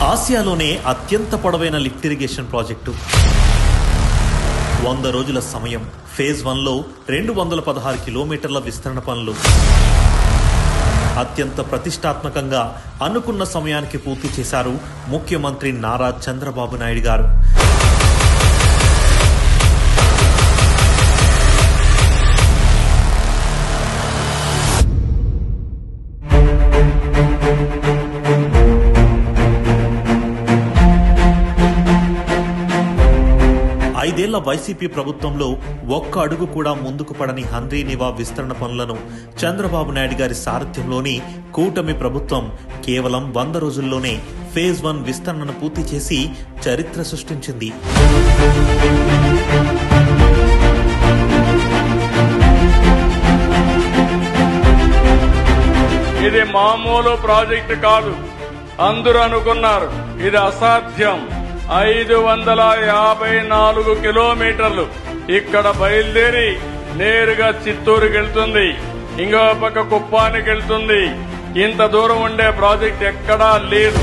ఆసియాలోనే అత్యంత పొడవైన lift irrigation project 100 రోజుల సమయం. ఫేజ్ 1లో 216 కిలోమీటర్ల విస్తరణ పనులు. అత్యంత ప్రతిష్టాత్మకంగా అనుకున్న సమయానికి పూర్తి చేశారు ముఖ్యమంత్రి నారా చంద్రబాబు నాయుడు గారు. ఐదేళ్ల వైసీపీ ప్రభుత్వంలో ఒక్క అడుగు కూడా ముందుకు పడని హంద్రీ నివా విస్తరణ పనులను చంద్రబాబు నాయుడు గారి సారథ్యంలోని కూటమి ప్రభుత్వం కేవలం 100 రోజుల్లోనే ఫేజ్ 1 విస్తరణను పూర్తి చేసి చరిత్ర సృష్టించింది. ఇది మామూలు ప్రాజెక్టు కాదు. అందరూ అనుకున్నారు ఇది అసాధ్యం. 554 కిలోమీటర్లు ఇక్కడ బయలుదేరి నేరుగా చిత్తూరుకి వెళ్తుంది, ఇంకో పక్క కుప్పానికి వెళ్తుంది. ఇంత దూరం ఉండే ప్రాజెక్ట్ ఎక్కడా లేదు.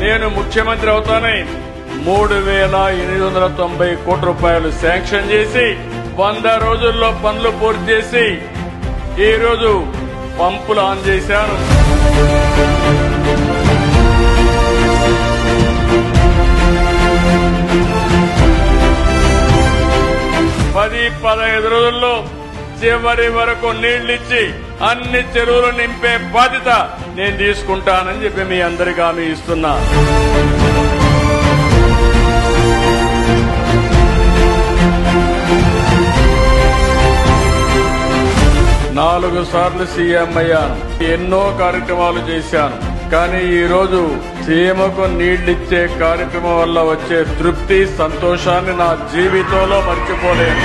నేను ముఖ్యమంత్రి అవుతానే 3,890 కోట్ల రూపాయలు శాంక్షన్ చేసి 100 రోజుల్లో పనులు పూర్తి చేసి ఈ రోజు పంపులు ఆన్ చేశాను. 10-15 రోజుల్లో చివరి వరకు నీళ్లిచ్చి అన్ని చెరువులు నింపే బాధ్యత నేను తీసుకుంటానని చెప్పి మీ అందరికీ హామీ ఇస్తున్నా. 4 సార్లు సీఎం అయ్యాను. ఎన్నో కార్యక్రమాలు చేశాను. కానీ ఈ రోజు సీమకు నీళ్లిచ్చే కార్యక్రమం వల్ల వచ్చే తృప్తి, సంతోషాన్ని నా జీవితంలో మర్చిపోలేను.